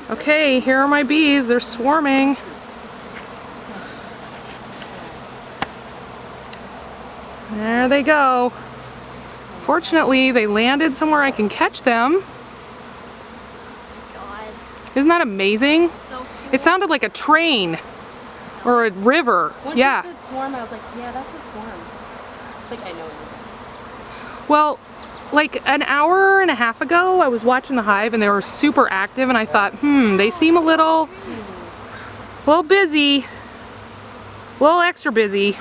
Okay, here are my bees. They're swarming. There they go. Fortunately, they landed somewhere I can catch them. God. Isn't that amazing? So cool. It sounded like a train or a river. Once Yeah. you said swarm, I was like, yeah, that's a swarm. Like, I know it. Well, like an hour and a half ago, I was watching the hive and they were super active, and I thought, they seem a little busy, a little extra busy.